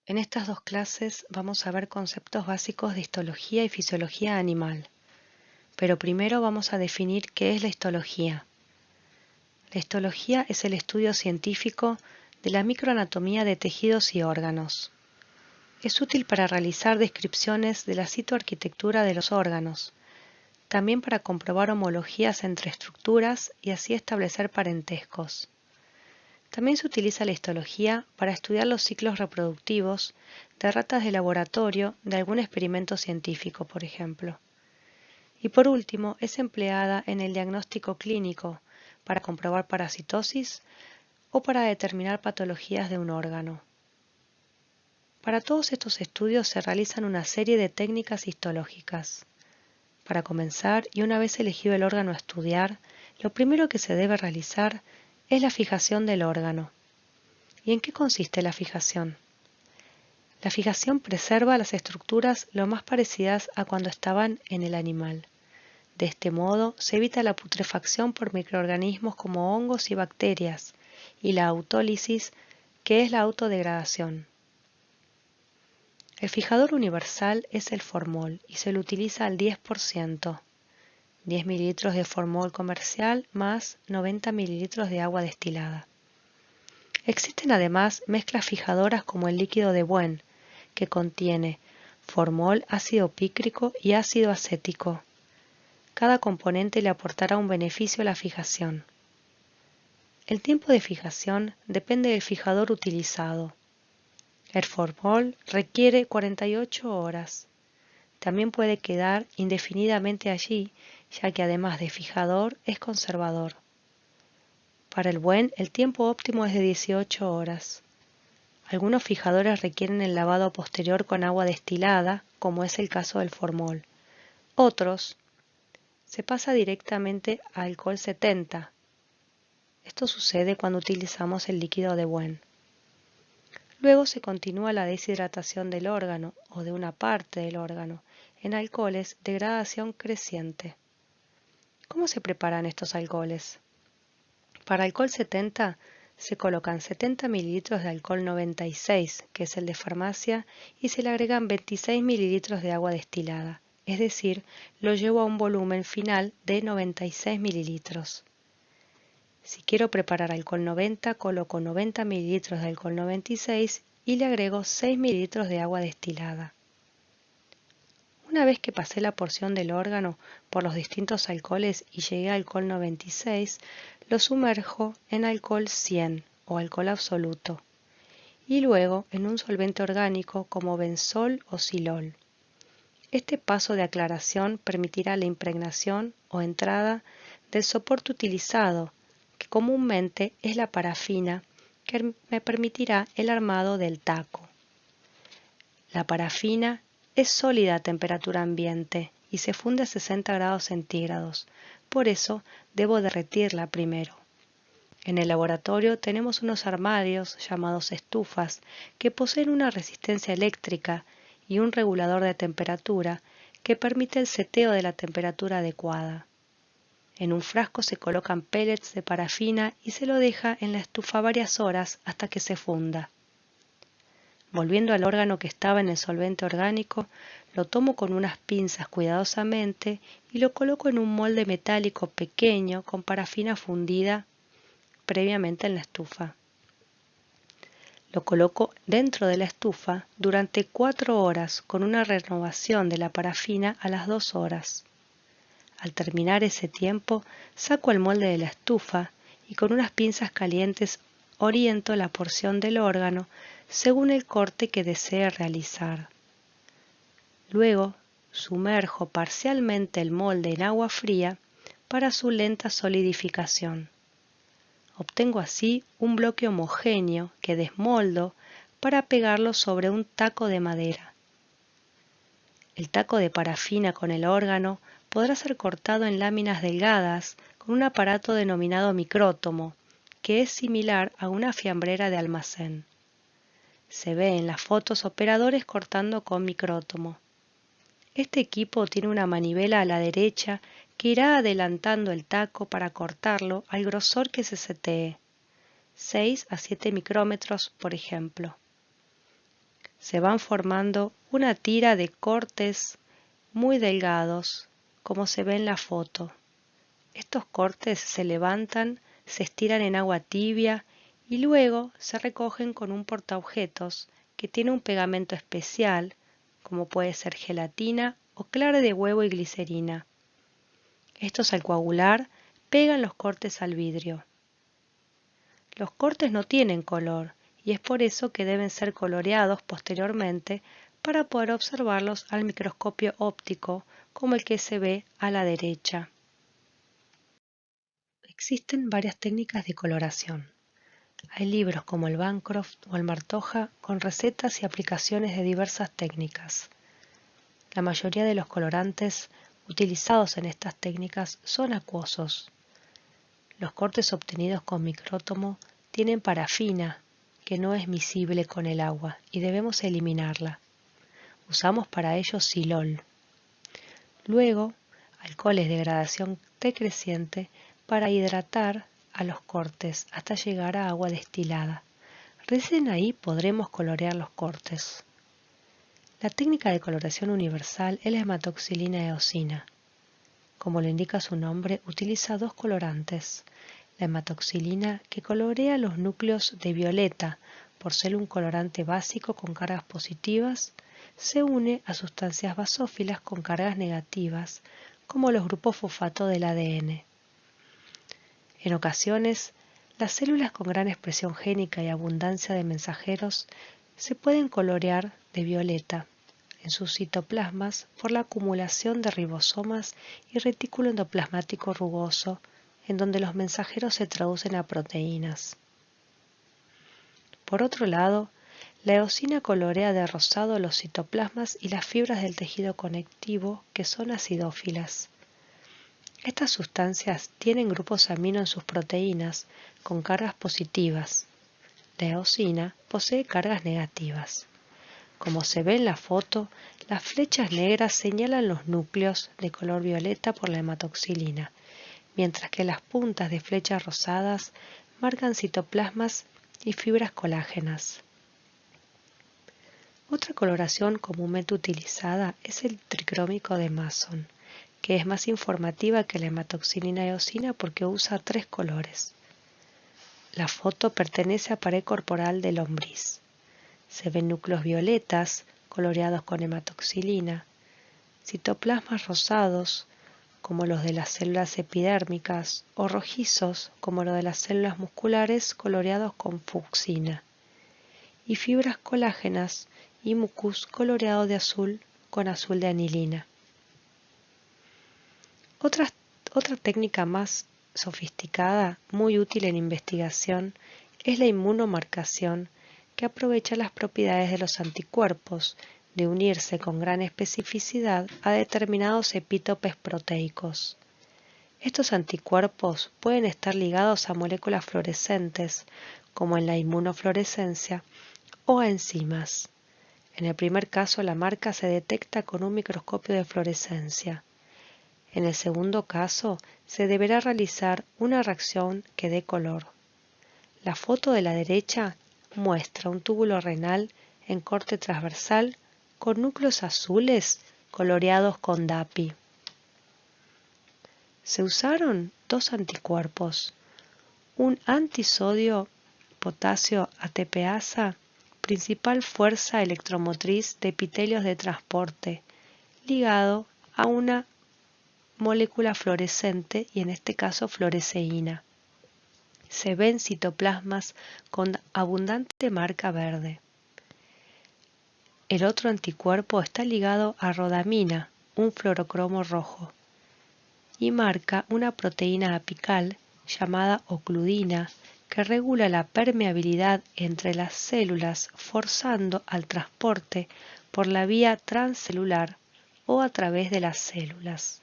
En estas dos clases vamos a ver conceptos básicos de histología y fisiología animal, pero primero vamos a definir qué es la histología. La histología es el estudio científico de la microanatomía de tejidos y órganos. Es útil para realizar descripciones de la citoarquitectura de los órganos, también para comprobar homologías entre estructuras y así establecer parentescos. También se utiliza la histología para estudiar los ciclos reproductivos de ratas de laboratorio de algún experimento científico, por ejemplo. Y por último, es empleada en el diagnóstico clínico para comprobar parasitosis o para determinar patologías de un órgano. Para todos estos estudios se realizan una serie de técnicas histológicas. Para comenzar, y una vez elegido el órgano a estudiar, lo primero que se debe realizar es la fijación del órgano. ¿Y en qué consiste la fijación? La fijación preserva las estructuras lo más parecidas a cuando estaban en el animal. De este modo, se evita la putrefacción por microorganismos como hongos y bacterias, y la autólisis, que es la autodegradación. El fijador universal es el formol y se lo utiliza al 10%, 10 mililitros de formol comercial más 90 mililitros de agua destilada. Existen además mezclas fijadoras como el líquido de Buen, que contiene formol, ácido pícrico y ácido acético. Cada componente le aportará un beneficio a la fijación. El tiempo de fijación depende del fijador utilizado. El formol requiere 48 horas. También puede quedar indefinidamente allí, ya que además de fijador es conservador. Para el Buen, el tiempo óptimo es de 18 horas. Algunos fijadores requieren el lavado posterior con agua destilada, como es el caso del formol. Otros, se pasa directamente a alcohol 70. Esto sucede cuando utilizamos el líquido de Buen. Luego se continúa la deshidratación del órgano o de una parte del órgano en alcoholes de gradación creciente. ¿Cómo se preparan estos alcoholes? Para alcohol 70 se colocan 70 mililitros de alcohol 96, que es el de farmacia, y se le agregan 26 mililitros de agua destilada, es decir, lo llevo a un volumen final de 96 mililitros. Si quiero preparar alcohol 90, coloco 90 mililitros de alcohol 96 y le agrego 6 mililitros de agua destilada. Una vez que pasé la porción del órgano por los distintos alcoholes y llegué al alcohol 96, lo sumerjo en alcohol 100 o alcohol absoluto y luego en un solvente orgánico como benzol o silol. Este paso de aclaración permitirá la impregnación o entrada del soporte utilizado, que comúnmente es la parafina, que me permitirá el armado del taco. La parafina es sólida a temperatura ambiente y se funde a 60 grados centígrados, por eso debo derretirla primero. En el laboratorio tenemos unos armarios llamados estufas que poseen una resistencia eléctrica y un regulador de temperatura que permite el seteo de la temperatura adecuada. En un frasco se colocan pellets de parafina y se lo deja en la estufa varias horas hasta que se funda. Volviendo al órgano que estaba en el solvente orgánico, lo tomo con unas pinzas cuidadosamente y lo coloco en un molde metálico pequeño con parafina fundida previamente en la estufa. Lo coloco dentro de la estufa durante 4 horas con una renovación de la parafina a las 2 horas. Al terminar ese tiempo, saco el molde de la estufa y con unas pinzas calientes oriento la porción del órgano según el corte que desee realizar. Luego, sumerjo parcialmente el molde en agua fría para su lenta solidificación. Obtengo así un bloque homogéneo que desmoldo para pegarlo sobre un taco de madera. El taco de parafina con el órgano podrá ser cortado en láminas delgadas con un aparato denominado micrótomo, que es similar a una fiambrera de almacén. Se ve en las fotos operadores cortando con micrótomo. Este equipo tiene una manivela a la derecha que irá adelantando el taco para cortarlo al grosor que se setee, 6 a 7 micrómetros por ejemplo. se van formando una tira de cortes muy delgados, como se ve en la foto. Estos cortes se levantan, se estiran en agua tibia y luego se recogen con un portaobjetos que tiene un pegamento especial, como puede ser gelatina o clara de huevo y glicerina. Estos al coagular pegan los cortes al vidrio. Los cortes no tienen color y es por eso que deben ser coloreados posteriormente para poder observarlos al microscopio óptico, como el que se ve a la derecha. Existen varias técnicas de coloración. Hay libros como el Bancroft o el Martoja con recetas y aplicaciones de diversas técnicas. La mayoría de los colorantes utilizados en estas técnicas son acuosos. Los cortes obtenidos con micrótomo tienen parafina, que no es miscible con el agua y debemos eliminarla. Usamos para ello silol. Luego, alcoholes de gradación decreciente para hidratar a los cortes hasta llegar a agua destilada. Recién ahí podremos colorear los cortes. La técnica de coloración universal es la hematoxilina eosina. Como lo indica su nombre, utiliza dos colorantes. La hematoxilina, que colorea los núcleos de violeta por ser un colorante básico con cargas positivas, se une a sustancias basófilas con cargas negativas, como los grupos fosfato del ADN. En ocasiones, las células con gran expresión génica y abundancia de mensajeros se pueden colorear de violeta en sus citoplasmas por la acumulación de ribosomas y retículo endoplasmático rugoso, en donde los mensajeros se traducen a proteínas. Por otro lado, la eosina colorea de rosado los citoplasmas y las fibras del tejido conectivo, que son acidófilas. Estas sustancias tienen grupos amino en sus proteínas con cargas positivas. La eosina posee cargas negativas. Como se ve en la foto, las flechas negras señalan los núcleos de color violeta por la hematoxilina, mientras que las puntas de flechas rosadas marcan citoplasmas y fibras colágenas. Otra coloración comúnmente utilizada es el tricrómico de Mason, que es más informativa que la hematoxilina eosina porque usa 3 colores. La foto pertenece a pared corporal de lombriz. Se ven núcleos violetas, coloreados con hematoxilina, citoplasmas rosados, como los de las células epidérmicas, o rojizos, como los de las células musculares, coloreados con fucsina, y fibras colágenas y mucus coloreado de azul con azul de anilina. Otra técnica más sofisticada, muy útil en investigación, es la inmunomarcación, que aprovecha las propiedades de los anticuerpos de unirse con gran especificidad a determinados epítopes proteicos. Estos anticuerpos pueden estar ligados a moléculas fluorescentes, como en la inmunofluorescencia, o a enzimas. En el primer caso, la marca se detecta con un microscopio de fluorescencia. En el segundo caso, se deberá realizar una reacción que dé color. La foto de la derecha muestra un túbulo renal en corte transversal con núcleos azules coloreados con DAPI. Se usaron 2 anticuerpos, un antisodio potasio ATPasa, principal fuerza electromotriz de epitelios de transporte, ligado a una molécula fluorescente y en este caso fluoresceína. Se ven citoplasmas con abundante marca verde. El otro anticuerpo está ligado a rodamina, un fluorocromo rojo, y marca una proteína apical llamada ocludina que regula la permeabilidad entre las células forzando al transporte por la vía transcelular o a través de las células.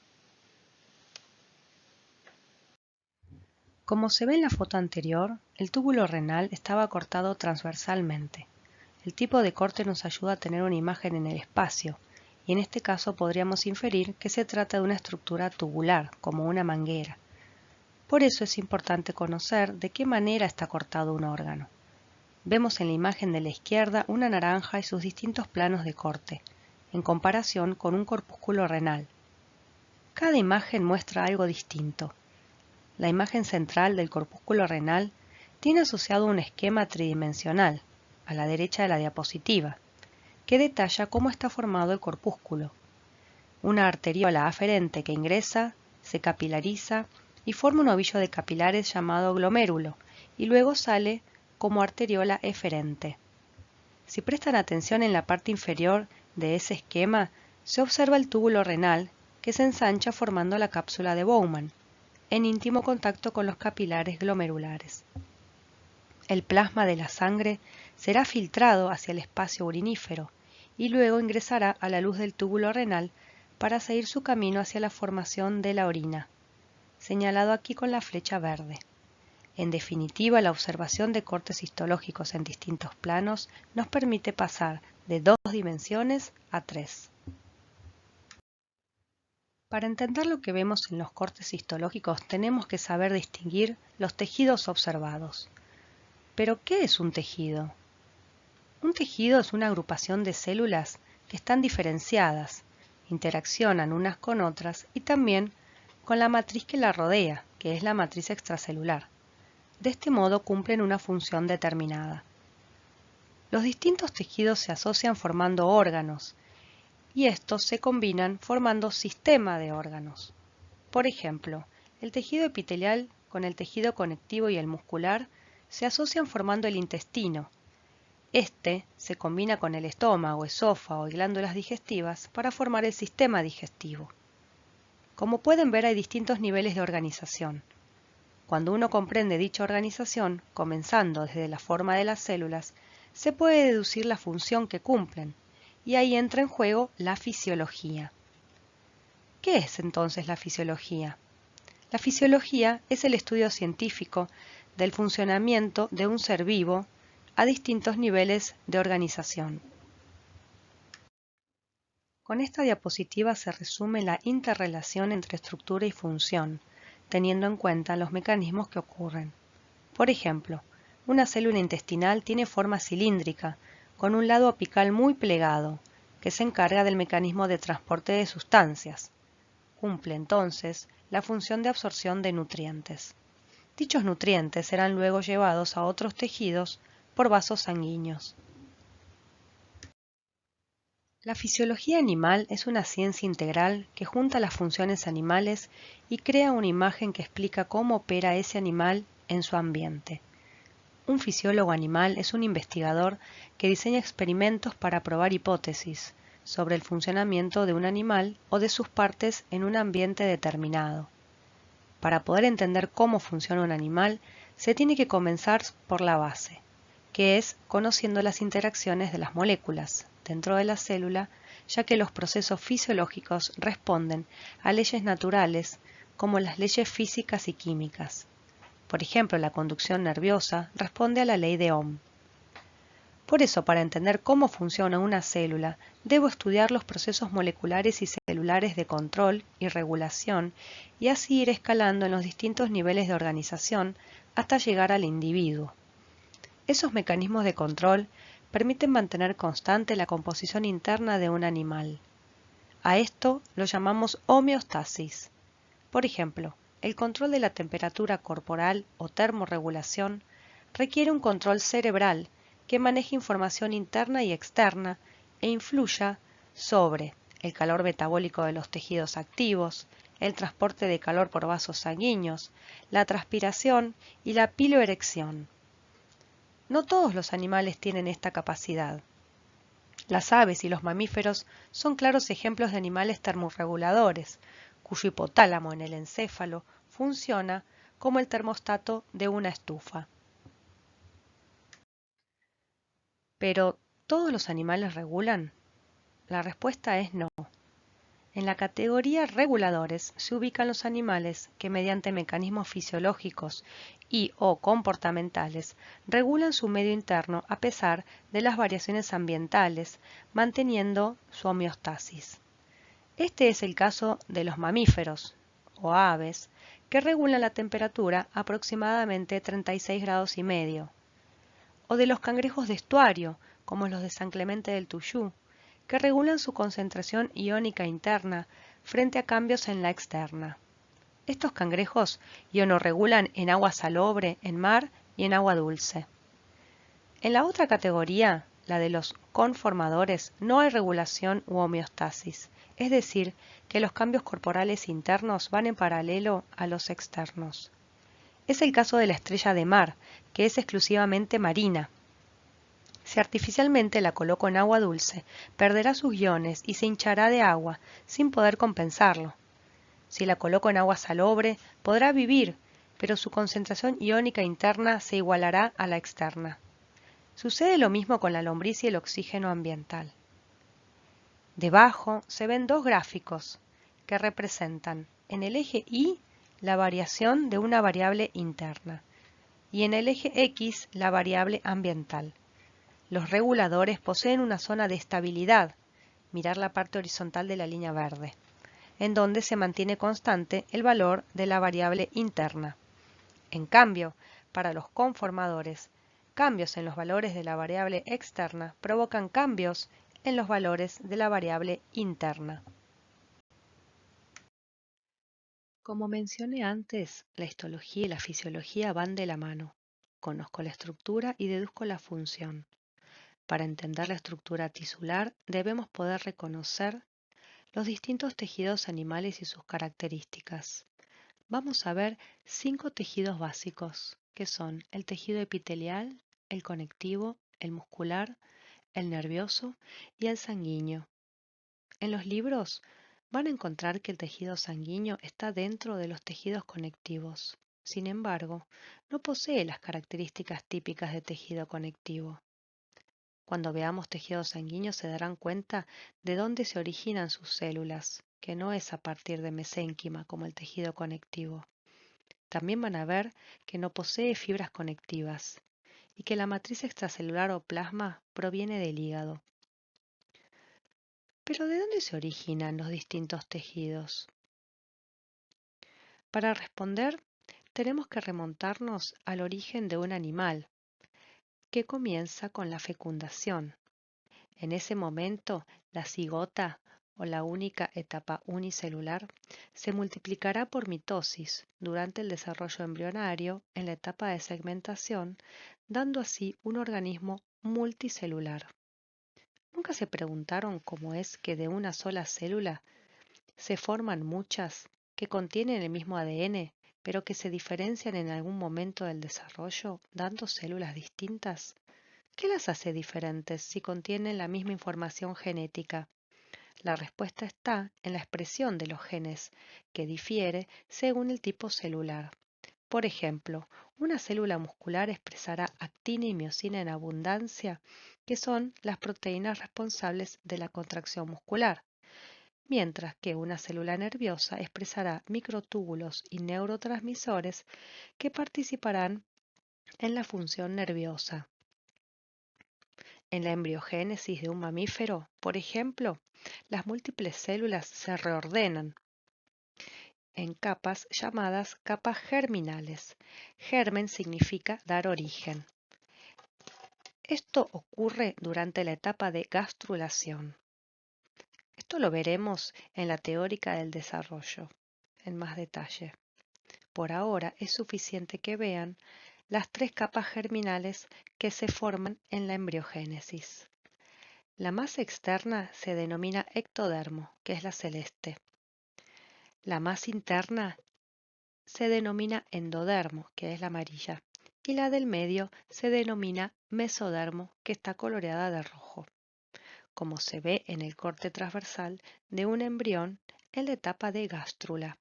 Como se ve en la foto anterior, el túbulo renal estaba cortado transversalmente. El tipo de corte nos ayuda a tener una imagen en el espacio, y en este caso podríamos inferir que se trata de una estructura tubular, como una manguera. Por eso es importante conocer de qué manera está cortado un órgano. Vemos en la imagen de la izquierda una naranja y sus distintos planos de corte, en comparación con un corpúsculo renal. Cada imagen muestra algo distinto. La imagen central del corpúsculo renal tiene asociado un esquema tridimensional, a la derecha de la diapositiva, que detalla cómo está formado el corpúsculo. Una arteriola aferente que ingresa, se capilariza y forma un ovillo de capilares llamado glomérulo, y luego sale como arteriola eferente. Si prestan atención en la parte inferior de ese esquema, se observa el túbulo renal que se ensancha formando la cápsula de Bowman, en íntimo contacto con los capilares glomerulares. El plasma de la sangre será filtrado hacia el espacio urinífero y luego ingresará a la luz del túbulo renal para seguir su camino hacia la formación de la orina, señalado aquí con la flecha verde. En definitiva, la observación de cortes histológicos en distintos planos nos permite pasar de 2 dimensiones a 3. Para entender lo que vemos en los cortes histológicos tenemos que saber distinguir los tejidos observados. ¿Pero qué es un tejido? Un tejido es una agrupación de células que están diferenciadas, interaccionan unas con otras y también con la matriz que la rodea, que es la matriz extracelular. De este modo cumplen una función determinada. Los distintos tejidos se asocian formando órganos, y estos se combinan formando sistema de órganos. Por ejemplo, el tejido epitelial con el tejido conectivo y el muscular se asocian formando el intestino. Este se combina con el estómago, esófago y glándulas digestivas para formar el sistema digestivo. Como pueden ver, hay distintos niveles de organización. Cuando uno comprende dicha organización, comenzando desde la forma de las células, se puede deducir la función que cumplen, y ahí entra en juego la fisiología. ¿Qué es entonces la fisiología? La fisiología es el estudio científico del funcionamiento de un ser vivo a distintos niveles de organización. Con esta diapositiva se resume la interrelación entre estructura y función, teniendo en cuenta los mecanismos que ocurren. Por ejemplo, una célula intestinal tiene forma cilíndrica, con un lado apical muy plegado, que se encarga del mecanismo de transporte de sustancias. Cumple entonces la función de absorción de nutrientes. Dichos nutrientes serán luego llevados a otros tejidos por vasos sanguíneos. La fisiología animal es una ciencia integral que junta las funciones animales y crea una imagen que explica cómo opera ese animal en su ambiente. Un fisiólogo animal es un investigador que diseña experimentos para probar hipótesis sobre el funcionamiento de un animal o de sus partes en un ambiente determinado. Para poder entender cómo funciona un animal, se tiene que comenzar por la base, que es conociendo las interacciones de las moléculas dentro de la célula, ya que los procesos fisiológicos responden a leyes naturales como las leyes físicas y químicas. Por ejemplo, la conducción nerviosa responde a la ley de Ohm. Por eso, para entender cómo funciona una célula, debo estudiar los procesos moleculares y celulares de control y regulación y así ir escalando en los distintos niveles de organización hasta llegar al individuo. Esos mecanismos de control permiten mantener constante la composición interna de un animal. A esto lo llamamos homeostasis. Por ejemplo, el control de la temperatura corporal o termorregulación requiere un control cerebral que maneje información interna y externa e influya sobre el calor metabólico de los tejidos activos, el transporte de calor por vasos sanguíneos, la transpiración y la piloerección. No todos los animales tienen esta capacidad. Las aves y los mamíferos son claros ejemplos de animales termorreguladores, cuyo hipotálamo en el encéfalo funciona como el termostato de una estufa. ¿Pero todos los animales regulan? La respuesta es no. En la categoría reguladores se ubican los animales que mediante mecanismos fisiológicos y o comportamentales regulan su medio interno a pesar de las variaciones ambientales, manteniendo su homeostasis. Este es el caso de los mamíferos o aves que regulan la temperatura a aproximadamente 36,5 grados. o de los cangrejos de estuario, como los de San Clemente del Tuyú, que regulan su concentración iónica interna frente a cambios en la externa. Estos cangrejos ionorregulan en agua salobre, en mar y en agua dulce. En la otra categoría, la de los conformadores, no hay regulación u homeostasis, es decir, que los cambios corporales internos van en paralelo a los externos. Es el caso de la estrella de mar, que es exclusivamente marina. Si artificialmente la coloco en agua dulce, perderá sus iones y se hinchará de agua, sin poder compensarlo. Si la coloco en agua salobre, podrá vivir, pero su concentración iónica interna se igualará a la externa. Sucede lo mismo con la lombriz y el oxígeno ambiental. Debajo se ven dos gráficos que representan en el eje Y la variación de una variable interna y en el eje X la variable ambiental. Los reguladores poseen una zona de estabilidad, mirar la parte horizontal de la línea verde, en donde se mantiene constante el valor de la variable interna. En cambio, para los conformadores, cambios en los valores de la variable externa provocan cambios en los valores de la variable interna. Como mencioné antes, la histología y la fisiología van de la mano. Conozco la estructura y deduzco la función. Para entender la estructura tisular, debemos poder reconocer los distintos tejidos animales y sus características. Vamos a ver 5 tejidos básicos, que son el tejido epitelial, el conectivo, el muscular, el nervioso y el sanguíneo. En los libros van a encontrar que el tejido sanguíneo está dentro de los tejidos conectivos. Sin embargo, no posee las características típicas de tejido conectivo. Cuando veamos tejido sanguíneo se darán cuenta de dónde se originan sus células, que no es a partir de mesénquima como el tejido conectivo. También van a ver que no posee fibras conectivas y que la matriz extracelular o plasma proviene del hígado. Pero ¿de dónde se originan los distintos tejidos? Para responder, tenemos que remontarnos al origen de un animal, que comienza con la fecundación. En ese momento, la cigota, o la única etapa unicelular, se multiplicará por mitosis durante el desarrollo embrionario en la etapa de segmentación, dando así un organismo multicelular. ¿Nunca se preguntaron cómo es que de una sola célula se forman muchas que contienen el mismo ADN, pero que se diferencian en algún momento del desarrollo, dando células distintas? ¿Qué las hace diferentes si contienen la misma información genética? La respuesta está en la expresión de los genes, que difiere según el tipo celular. Por ejemplo, una célula muscular expresará actina y miosina en abundancia, que son las proteínas responsables de la contracción muscular, mientras que una célula nerviosa expresará microtúbulos y neurotransmisores que participarán en la función nerviosa. En la embriogénesis de un mamífero, por ejemplo, las múltiples células se reordenan en capas llamadas capas germinales. Germen significa dar origen. Esto ocurre durante la etapa de gastrulación. Esto lo veremos en la teórica del desarrollo, en más detalle. Por ahora es suficiente que vean las 3 capas germinales que se forman en la embriogénesis. La más externa se denomina ectodermo, que es la celeste. La más interna se denomina endodermo, que es la amarilla, y la del medio se denomina mesodermo, que está coloreada de rojo, como se ve en el corte transversal de un embrión en la etapa de gástrula.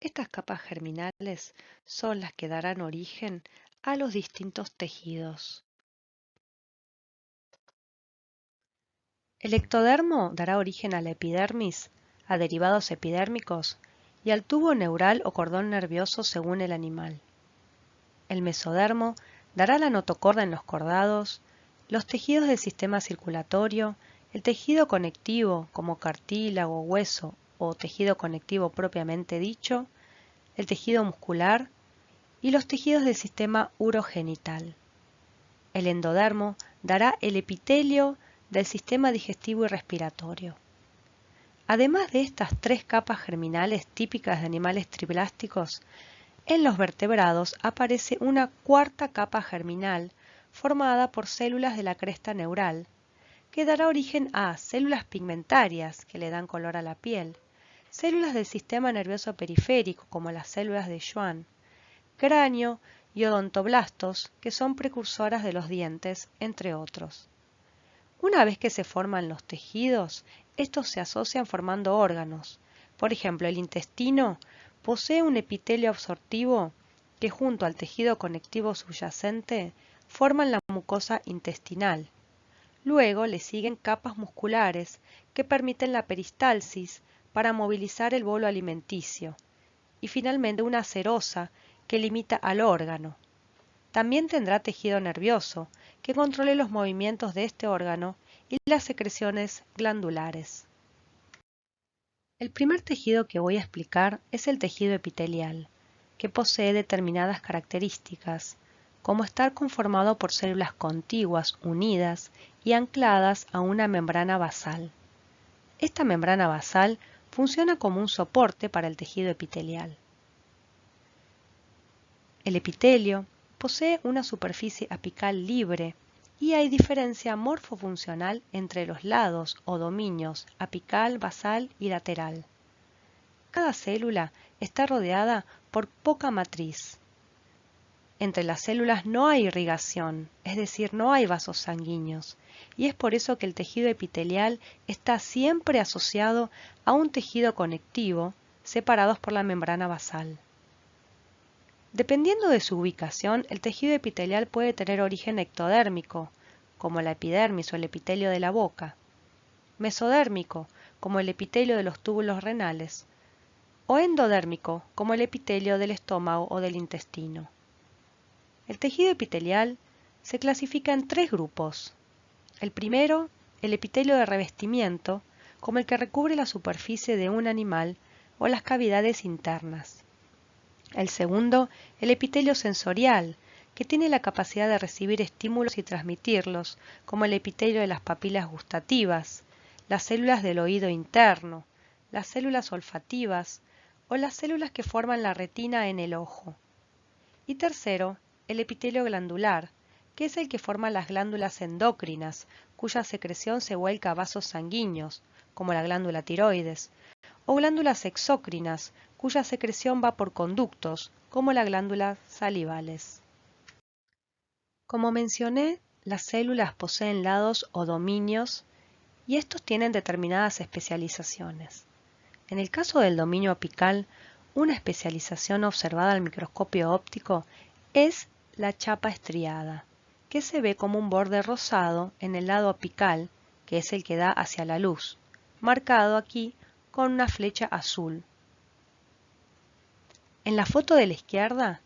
Estas capas germinales son las que darán origen a los distintos tejidos. El ectodermo dará origen a la epidermis, a derivados epidérmicos y al tubo neural o cordón nervioso según el animal. El mesodermo dará la notocorda en los cordados, los tejidos del sistema circulatorio, el tejido conectivo como cartílago, hueso o tejido conectivo propiamente dicho, el tejido muscular y los tejidos del sistema urogenital. El endodermo dará el epitelio del sistema digestivo y respiratorio. Además de estas 3 capas germinales típicas de animales triblásticos, en los vertebrados aparece una 4ª capa germinal formada por células de la cresta neural, que dará origen a células pigmentarias que le dan color a la piel, células del sistema nervioso periférico como las células de Schwann, cráneo y odontoblastos que son precursoras de los dientes, entre otros. Una vez que se forman los tejidos, estos se asocian formando órganos. Por ejemplo, el intestino posee un epitelio absortivo que junto al tejido conectivo subyacente forman la mucosa intestinal. Luego le siguen capas musculares que permiten la peristalsis para movilizar el bolo alimenticio y finalmente una serosa que limita al órgano. También tendrá tejido nervioso que controle los movimientos de este órgano y las secreciones glandulares. El primer tejido que voy a explicar es el tejido epitelial, que posee determinadas características, como estar conformado por células contiguas, unidas y ancladas a una membrana basal. Esta membrana basal funciona como un soporte para el tejido epitelial. El epitelio posee una superficie apical libre y hay diferencia morfofuncional entre los lados o dominios apical, basal y lateral. Cada célula está rodeada por poca matriz. Entre las células no hay irrigación, es decir, no hay vasos sanguíneos, y es por eso que el tejido epitelial está siempre asociado a un tejido conectivo separados por la membrana basal. Dependiendo de su ubicación, el tejido epitelial puede tener origen ectodérmico, como la epidermis o el epitelio de la boca, mesodérmico, como el epitelio de los túbulos renales, o endodérmico, como el epitelio del estómago o del intestino. El tejido epitelial se clasifica en 3 grupos. El primero, el epitelio de revestimiento, como el que recubre la superficie de un animal o las cavidades internas. El segundo, el epitelio sensorial, que tiene la capacidad de recibir estímulos y transmitirlos, como el epitelio de las papilas gustativas, las células del oído interno, las células olfativas o las células que forman la retina en el ojo. Y tercero, el epitelio glandular, que es el que forma las glándulas endócrinas, cuya secreción se vuelca a vasos sanguíneos, como la glándula tiroides, o glándulas exócrinas, cuya secreción va por conductos, como las glándulas salivales. Como mencioné, las células poseen lados o dominios y estos tienen determinadas especializaciones. En el caso del dominio apical, una especialización observada al microscopio óptico es la chapa estriada, que se ve como un borde rosado en el lado apical, que es el que da hacia la luz, marcado aquí con una flecha azul. En la foto de la izquierda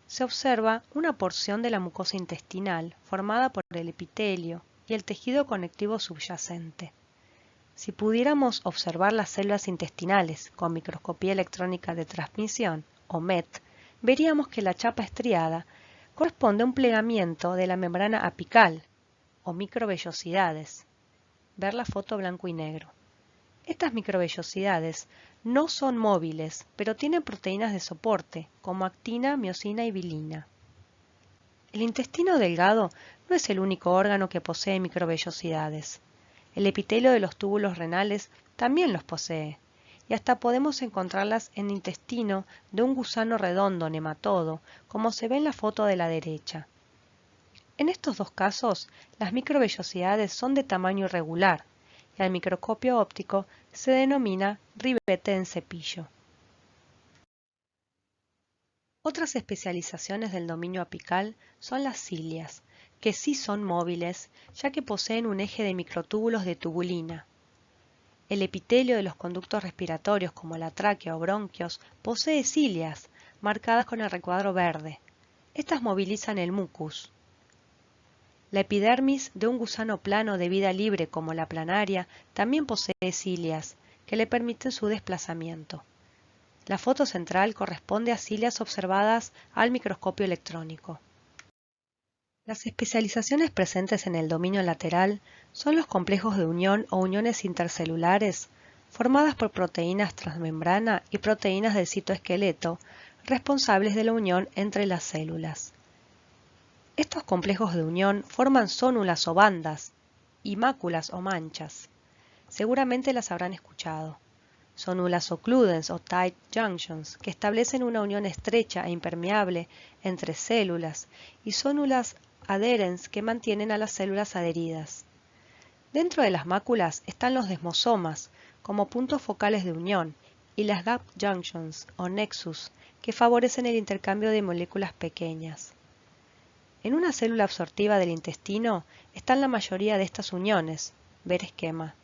se observa una porción de la mucosa intestinal formada por el epitelio y el tejido conectivo subyacente. Si pudiéramos observar las células intestinales con microscopía electrónica de transmisión, o MET, veríamos que la chapa estriada corresponde a un plegamiento de la membrana apical, o microvellosidades. Ver la foto blanco y negro. Estas microvellosidades no son móviles, pero tienen proteínas de soporte, como actina, miosina y bilina. El intestino delgado no es el único órgano que posee microvellosidades. El epitelio de los túbulos renales también los posee, y hasta podemos encontrarlas en el intestino de un gusano redondo nematodo, como se ve en la foto de la derecha. En estos 2 casos, las microvellosidades son de tamaño irregular, y al microscopio óptico se denomina ribete en cepillo. Otras especializaciones del dominio apical son las cilias, que sí son móviles, ya que poseen un eje de microtúbulos de tubulina. El epitelio de los conductos respiratorios, como la tráquea o bronquios, posee cilias, marcadas con el recuadro verde. Estas movilizan el mucus. La epidermis de un gusano plano de vida libre como la planaria también posee cilias, que le permiten su desplazamiento. La foto central corresponde a cilias observadas al microscopio electrónico. Las especializaciones presentes en el dominio lateral son los complejos de unión o uniones intercelulares formadas por proteínas transmembrana y proteínas del citoesqueleto responsables de la unión entre las células. Estos complejos de unión forman zónulas o bandas y máculas o manchas. Seguramente las habrán escuchado. Zónulas occludens o tight junctions, que establecen una unión estrecha e impermeable entre células, y zónulas adherens, que mantienen a las células adheridas. Dentro de las máculas están los desmosomas, como puntos focales de unión, y las gap junctions o nexus, que favorecen el intercambio de moléculas pequeñas. En una célula absortiva del intestino están la mayoría de estas uniones, ver esquema,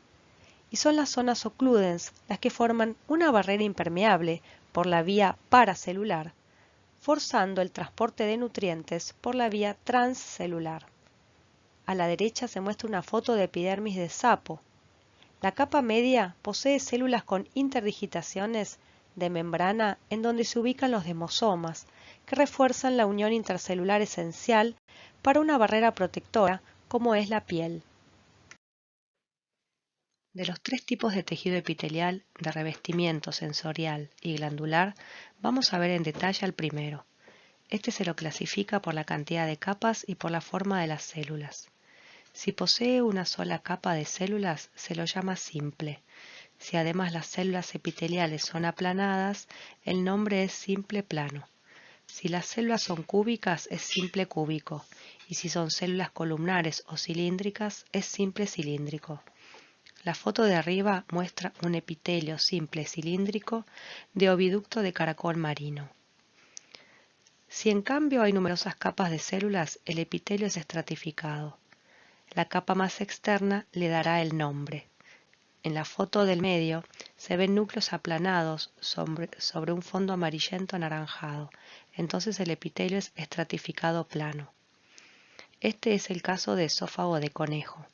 y son las zonas occludens las que forman una barrera impermeable por la vía paracelular, forzando el transporte de nutrientes por la vía transcelular. A la derecha se muestra una foto de epidermis de sapo. La capa media posee células con interdigitaciones de membrana en donde se ubican los desmosomas, que refuerzan la unión intercelular esencial para una barrera protectora como es la piel. De los tres tipos de tejido epitelial de revestimiento sensorial y glandular, vamos a ver en detalle al primero. Este se lo clasifica por la cantidad de capas y por la forma de las células. Si posee una sola capa de células, se lo llama simple. Si además las células epiteliales son aplanadas, el nombre es simple plano. Si las células son cúbicas, es simple cúbico, y si son células columnares o cilíndricas, es simple cilíndrico. La foto de arriba muestra un epitelio simple cilíndrico de oviducto de caracol marino. Si en cambio hay numerosas capas de células, el epitelio es estratificado. La capa más externa le dará el nombre. En la foto del medio se ven núcleos aplanados sobre un fondo amarillento anaranjado, entonces el epitelio es estratificado plano. Este es el caso de esófago de conejo.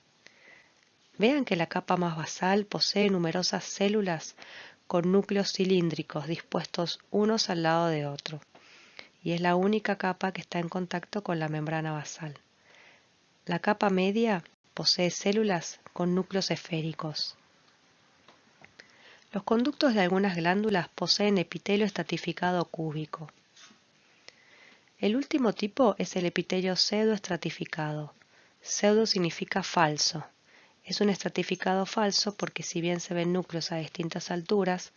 Vean que la capa más basal posee numerosas células con núcleos cilíndricos dispuestos unos al lado de otro, y es la única capa que está en contacto con la membrana basal. La capa media posee células con núcleos esféricos. Los conductos de algunas glándulas poseen epitelio estratificado cúbico. El último tipo es el epitelio pseudoestratificado. Pseudo significa falso. Es un estratificado falso porque si bien se ven núcleos a distintas alturas,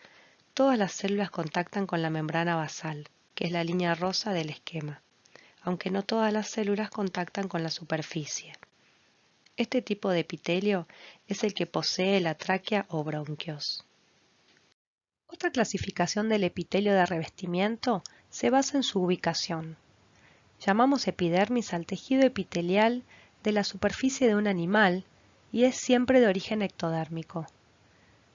todas las células contactan con la membrana basal, que es la línea rosa del esquema, aunque no todas las células contactan con la superficie. Este tipo de epitelio es el que posee la tráquea o bronquios. Otra clasificación del epitelio de revestimiento se basa en su ubicación. Llamamos epidermis al tejido epitelial de la superficie de un animal y es siempre de origen ectodérmico.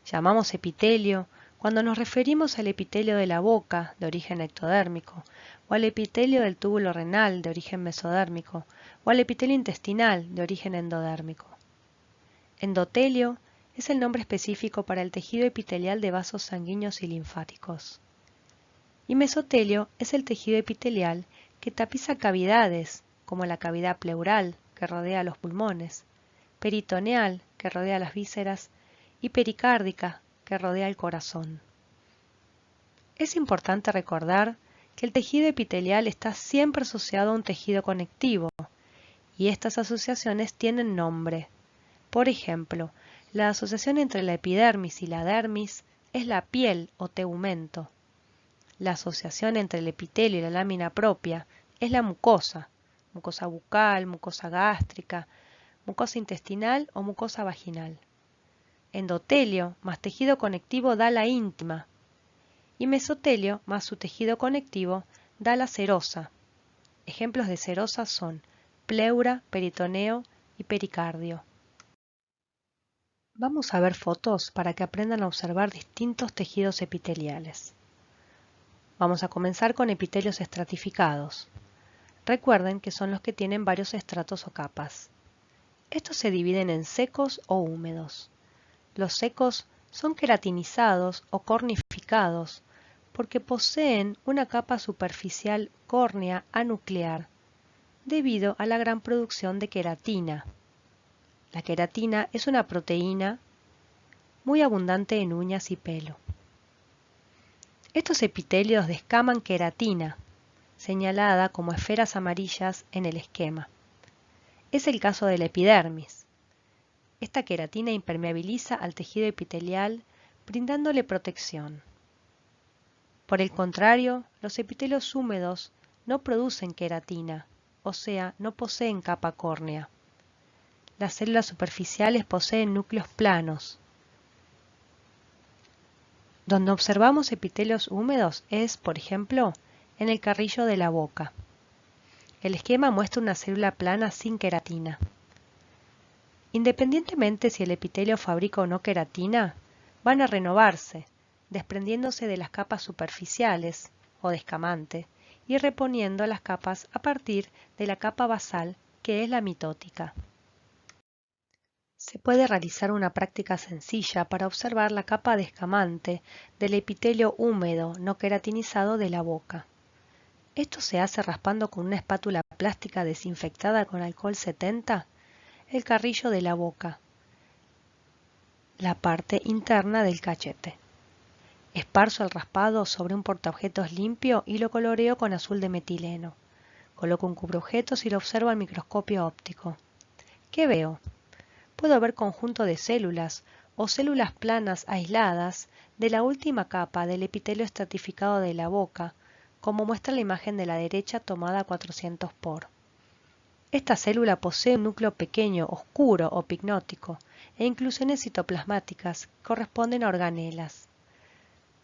Llamamos epitelio cuando nos referimos al epitelio de la boca, de origen ectodérmico, o al epitelio del túbulo renal, de origen mesodérmico, o al epitelio intestinal, de origen endodérmico. Endotelio es el nombre específico para el tejido epitelial de vasos sanguíneos y linfáticos. Y mesotelio es el tejido epitelial que tapiza cavidades, como la cavidad pleural, que rodea los pulmones, peritoneal, que rodea las vísceras, y pericárdica, que rodea el corazón. Es importante recordar que el tejido epitelial está siempre asociado a un tejido conectivo, y estas asociaciones tienen nombre. Por ejemplo, la asociación entre la epidermis y la dermis es la piel o tegumento. La asociación entre el epitelio y la lámina propia es la mucosa, mucosa bucal, mucosa gástrica, mucosa intestinal o mucosa vaginal. Endotelio más tejido conectivo da la íntima y mesotelio más su tejido conectivo da la serosa. Ejemplos de serosa son pleura, peritoneo y pericardio. Vamos a ver fotos para que aprendan a observar distintos tejidos epiteliales. Vamos a comenzar con epitelios estratificados. Recuerden que son los que tienen varios estratos o capas. Estos se dividen en secos o húmedos. Los secos son queratinizados o cornificados porque poseen una capa superficial córnea anuclear, debido a la gran producción de queratina. La queratina es una proteína muy abundante en uñas y pelo. Estos epitelios descaman queratina, señalada como esferas amarillas en el esquema. Es el caso de la epidermis. Esta queratina impermeabiliza al tejido epitelial, brindándole protección. Por el contrario, los epitelios húmedos no producen queratina, o sea, no poseen capa córnea. Las células superficiales poseen núcleos planos. Donde observamos epitelios húmedos es, por ejemplo, en el carrillo de la boca. El esquema muestra una célula plana sin queratina. Independientemente si el epitelio fabrica o no queratina, van a renovarse, desprendiéndose de las capas superficiales o de escamante y reponiendo las capas a partir de la capa basal, que es la mitótica. Se puede realizar una práctica sencilla para observar la capa de escamante del epitelio húmedo no queratinizado de la boca. Esto se hace raspando con una espátula plástica desinfectada con alcohol 70 el carrillo de la boca, la parte interna del cachete. Esparzo el raspado sobre un portaobjetos limpio y lo coloreo con azul de metileno. Coloco un cubreobjetos y lo observo al microscopio óptico. ¿Qué veo? Puedo ver conjunto de células o células planas aisladas de la última capa del epitelio estratificado de la boca, como muestra la imagen de la derecha tomada a 400 por. Esta célula posee un núcleo pequeño, oscuro o picnótico, e inclusiones citoplasmáticas que corresponden a organelas.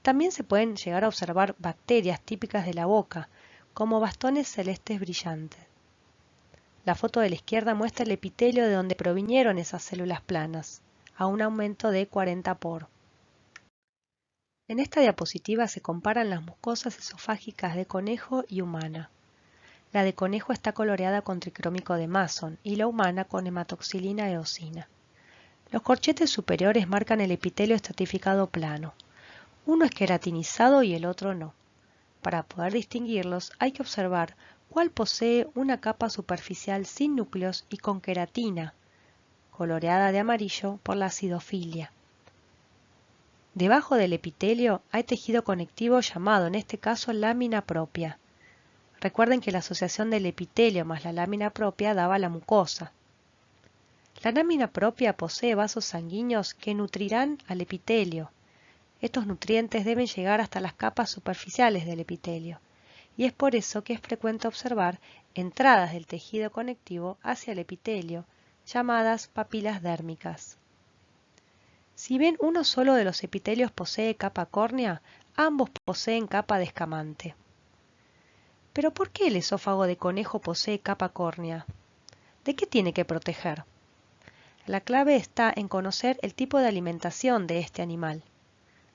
También se pueden llegar a observar bacterias típicas de la boca, como bastones celestes brillantes. La foto de la izquierda muestra el epitelio de donde provinieron esas células planas, a un aumento de 40 por. En esta diapositiva se comparan las mucosas esofágicas de conejo y humana. La de conejo está coloreada con tricrómico de Mason y la humana con hematoxilina eosina. Los corchetes superiores marcan el epitelio estratificado plano. Uno es queratinizado y el otro no. Para poder distinguirlos hay que observar cuál posee una capa superficial sin núcleos y con queratina, coloreada de amarillo por la acidofilia. Debajo del epitelio hay tejido conectivo llamado en este caso lámina propia. Recuerden que la asociación del epitelio más la lámina propia daba la mucosa. La lámina propia posee vasos sanguíneos que nutrirán al epitelio. Estos nutrientes deben llegar hasta las capas superficiales del epitelio, y es por eso que es frecuente observar entradas del tejido conectivo hacia el epitelio, llamadas papilas dérmicas. Si bien uno solo de los epitelios posee capa córnea, ambos poseen capa de escamante. ¿Pero por qué el esófago de conejo posee capa córnea? ¿De qué tiene que proteger? La clave está en conocer el tipo de alimentación de este animal.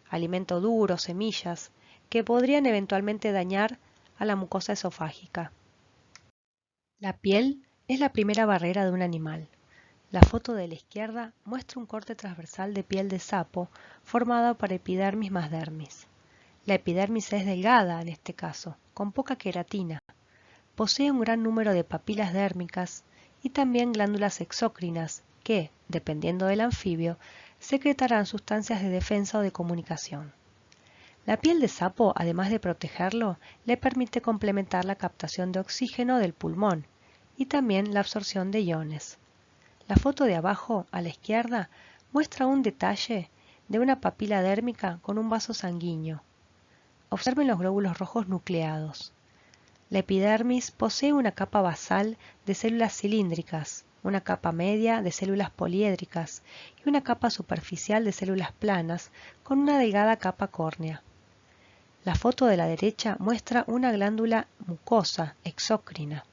Alimento duro, semillas, que podrían eventualmente dañar a la mucosa esofágica. La piel es la primera barrera de un animal. La foto de la izquierda muestra un corte transversal de piel de sapo formado por epidermis más dermis. La epidermis es delgada en este caso, con poca queratina. Posee un gran número de papilas dérmicas y también glándulas exócrinas que, dependiendo del anfibio, secretarán sustancias de defensa o de comunicación. La piel de sapo, además de protegerlo, le permite complementar la captación de oxígeno del pulmón y también la absorción de iones. La foto de abajo, a la izquierda, muestra un detalle de una papila dérmica con un vaso sanguíneo. Observen los glóbulos rojos nucleados. La epidermis posee una capa basal de células cilíndricas, una capa media de células poliédricas y una capa superficial de células planas con una delgada capa córnea. La foto de la derecha muestra una glándula mucosa exócrina.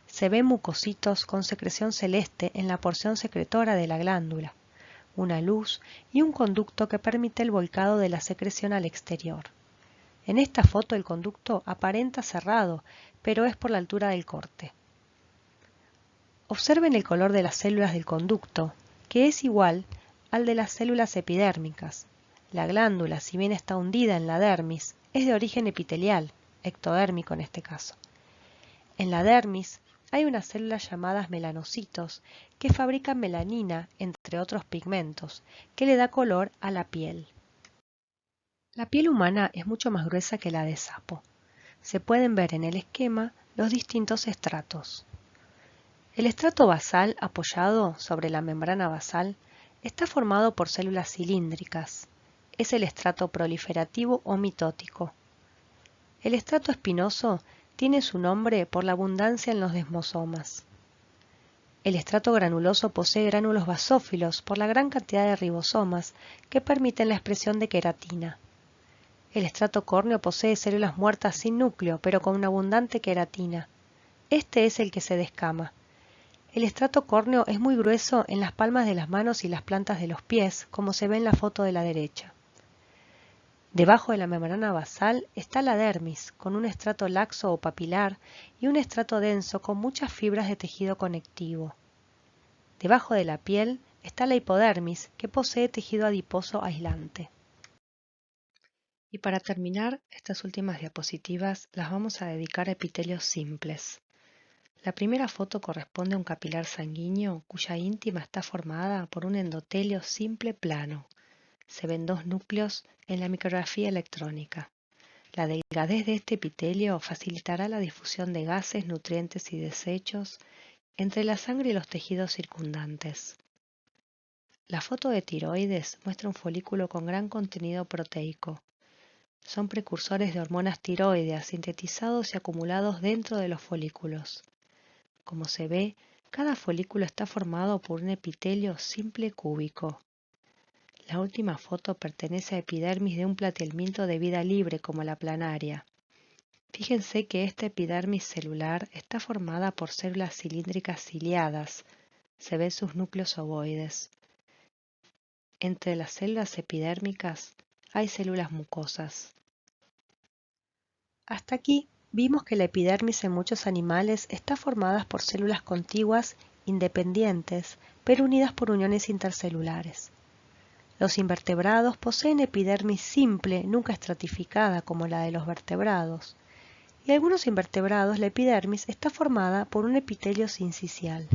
Se ven mucocitos con secreción celeste en la porción secretora de la glándula, una luz y un conducto que permite el volcado de la secreción al exterior. En esta foto el conducto aparenta cerrado, pero es por la altura del corte. Observen el color de las células del conducto, que es igual al de las células epidérmicas. La glándula, si bien está hundida en la dermis, es de origen epitelial, ectodérmico en este caso. En la dermis hay unas células llamadas melanocitos que fabrican melanina, entre otros pigmentos, que le da color a la piel. La piel humana es mucho más gruesa que la de sapo. Se pueden ver en el esquema los distintos estratos. El estrato basal, apoyado sobre la membrana basal, está formado por células cilíndricas. Es el estrato proliferativo o mitótico. El estrato espinoso tiene su nombre por la abundancia en los desmosomas. El estrato granuloso posee gránulos basófilos por la gran cantidad de ribosomas que permiten la expresión de queratina. El estrato córneo posee células muertas sin núcleo, pero con una abundante queratina. Este es el que se descama. El estrato córneo es muy grueso en las palmas de las manos y las plantas de los pies, como se ve en la foto de la derecha. Debajo de la membrana basal está la dermis, con un estrato laxo o papilar y un estrato denso con muchas fibras de tejido conectivo. Debajo de la piel está la hipodermis, que posee tejido adiposo aislante. Y para terminar, estas últimas diapositivas las vamos a dedicar a epitelios simples. La primera foto corresponde a un capilar sanguíneo cuya íntima está formada por un endotelio simple plano. Se ven dos núcleos en la micrografía electrónica. La delgadez de este epitelio facilitará la difusión de gases, nutrientes y desechos entre la sangre y los tejidos circundantes. La foto de tiroides muestra un folículo con gran contenido proteico. Son precursores de hormonas tiroideas sintetizados y acumulados dentro de los folículos. Como se ve, cada folículo está formado por un epitelio simple cúbico. La última foto pertenece a epidermis de un platihelminto de vida libre como la planaria. Fíjense que esta epidermis celular está formada por células cilíndricas ciliadas. Se ven sus núcleos ovoides. Entre las células epidérmicas hay células mucosas. Hasta aquí vimos que la epidermis en muchos animales está formada por células contiguas independientes, pero unidas por uniones intercelulares. Los invertebrados poseen epidermis simple, nunca estratificada como la de los vertebrados. Y algunos invertebrados la epidermis está formada por un epitelio sincicial.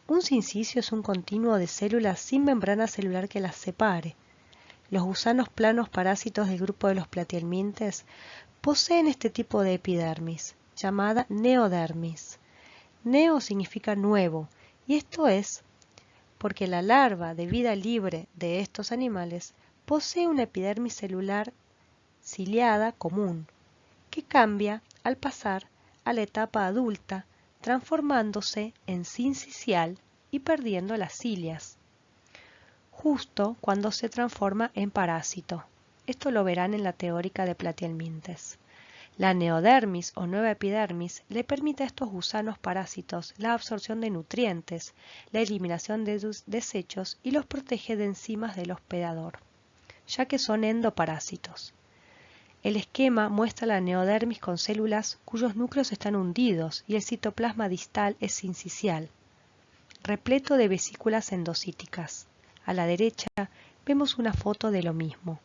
Un sincicio es un continuo de células sin membrana celular que las separe. Los gusanos planos parásitos del grupo de los platihelmintes poseen este tipo de epidermis, llamada neodermis. Neo significa nuevo, y esto es porque la larva de vida libre de estos animales posee una epidermis celular ciliada común, que cambia al pasar a la etapa adulta, transformándose en sincicial y perdiendo las cilias, justo cuando se transforma en parásito. Esto lo verán en la teórica de platihelmintes. La neodermis o nueva epidermis le permite a estos gusanos parásitos la absorción de nutrientes, la eliminación de sus desechos y los protege de enzimas del hospedador, ya que son endoparásitos. El esquema muestra la neodermis con células cuyos núcleos están hundidos y el citoplasma distal es sincicial, repleto de vesículas endocíticas. A la derecha vemos una foto de lo mismo.